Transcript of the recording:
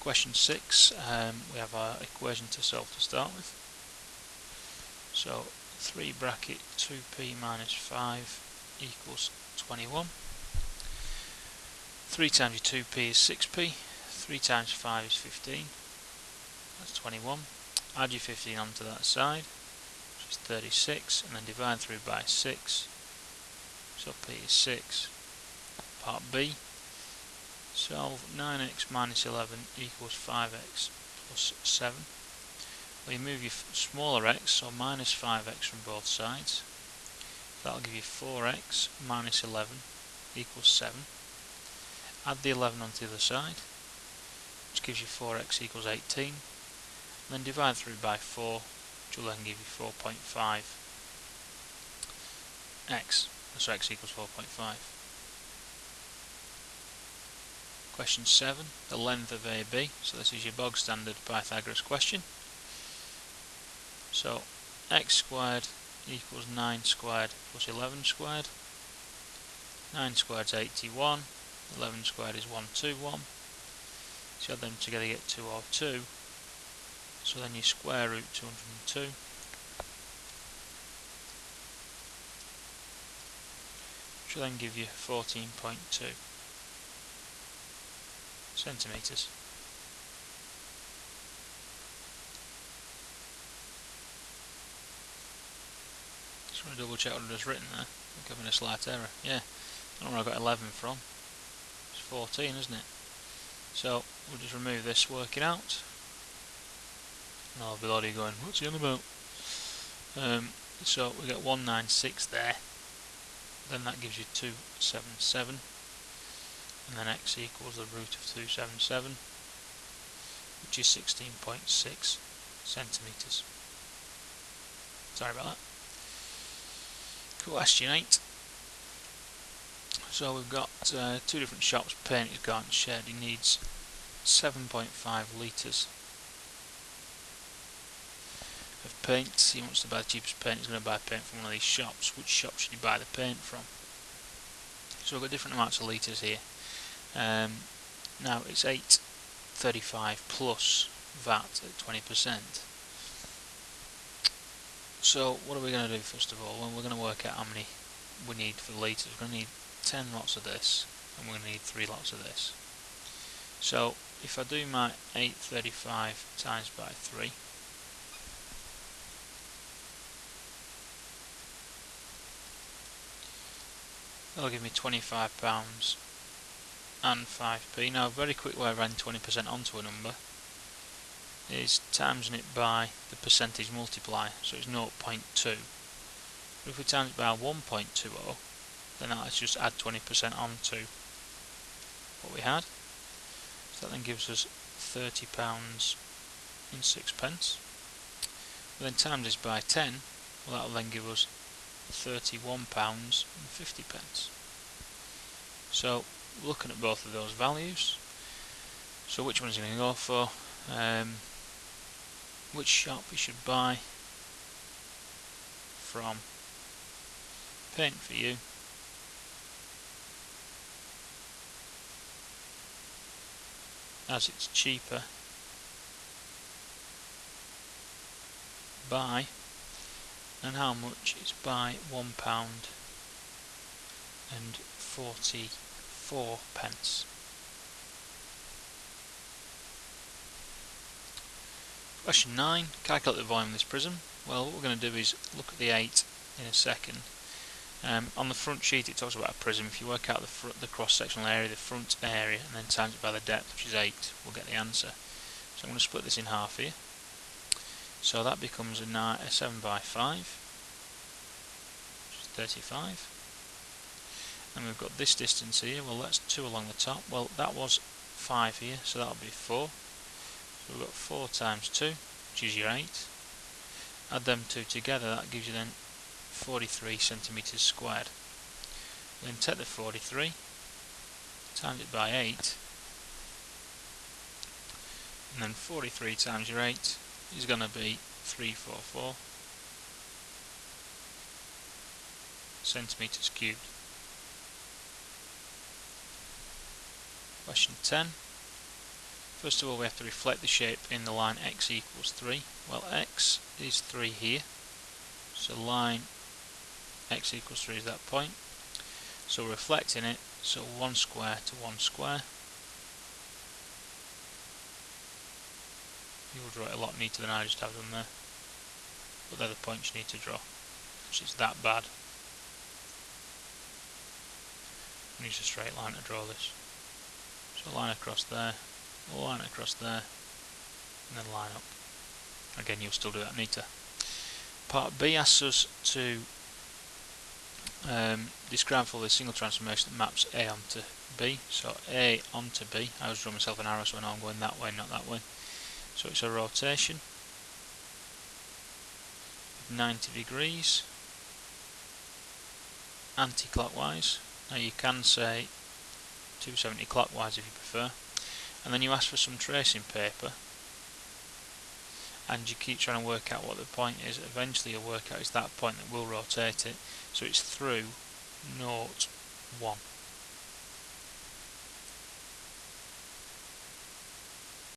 Question 6, we have our equation to solve to start with. So 3 bracket 2p minus 5 equals 21. 3 times your 2p is 6p, 3 times 5 is 15, that's 21. Add your 15 onto that side, which is 36, and then divide through by 6, so p is 6. Part B, solve 9x minus 11 equals 5x plus 7. Well, you move your smaller x, so minus 5x from both sides. That'll give you 4x minus 11 equals 7. Add the 11 onto the other side, which gives you 4x equals 18. And then divide through by 4, which will then give you 4.5x. So x equals 4.5. Question 7, the length of AB. So this is your bog standard Pythagoras question. So x squared equals 9 squared plus 11 squared. 9 squared is 81, 11 squared is 121. So add them together you get 202. So then you square root 202. Which will then give you 14.2 centimetres. Just want to double check what I've just written there. I'm having a slight error. Yeah, I don't know where I got 11 from. It's 14, isn't it? So we'll just remove this, work it out. And I'll be already going, what's he on about? So we get 196 there. Then that gives you 277. And then x equals the root of 277, which is 16.6 centimetres. Sorry about that. Question 8. So we've got 2 different shops. Paint he's got and shed. He needs 7.5 litres of paint. He wants to buy the cheapest paint. He's going to buy paint from one of these shops. Which shop should he buy the paint from? So we've got different amounts of litres here. Now it's 8.35 plus VAT at 20%. So what are we going to do first of all? Well, we're going to work out how many we need for litres. We're going to need 10 lots of this, and we're going to need 3 lots of this. So if I do my 8.35 times by 3, that'll give me £25 and 5p. Now a very quick way of adding 20% onto a number is timesing it by the percentage multiplier, so it's 0.2. But if we times it by 1.20, then let's just add 20% onto what we had. So that then gives us £30 and 6p. We then times this by 10, well, that will then give us £31 and 50p. So looking at both of those values, so which one is he going to go for? Which shop he should buy from? Paint for you. As it's cheaper by, and how much? It's by £1 and 44p. Question 9. Calculate the volume of this prism. Well, what we're going to do is look at the 8 in a second. On the front sheet it talks about a prism. If you work out the cross-sectional area, the front area, and then times it by the depth, which is 8, we'll get the answer. So I'm going to split this in half here. So that becomes a 7 by 5, which is 35. And we've got this distance here. Well, that's 2 along the top. Well, that was 5 here, so that'll be 4. So we've got 4 times 2, which is your 8. Add them 2 together, that gives you then 43 centimetres squared. Then take the 43, times it by 8, and then 43 times your 8 is going to be 344 centimetres cubed. Question 10. First of all, we have to reflect the shape in the line x equals 3. Well, x is 3 here, so line x equals 3 is that point. So we're reflecting it, so 1 square to 1 square. You will draw it a lot neater than I just have done there, but they're the points you need to draw, because it's that bad. I use a straight line to draw this. So line across there, line across there, and then line up. Again, you'll still do that neater. Part B asks us to describe for the single transformation that maps A onto B. So A onto B, I always draw myself an arrow so I know I'm going that way, not that way. So it's a rotation of 90 degrees, anti-clockwise. Now you can say 270 clockwise if you prefer. And then you ask for some tracing paper, and you keep trying to work out what the point is. Eventually you'll work out it's that point that will rotate it, so it's through 0, 1.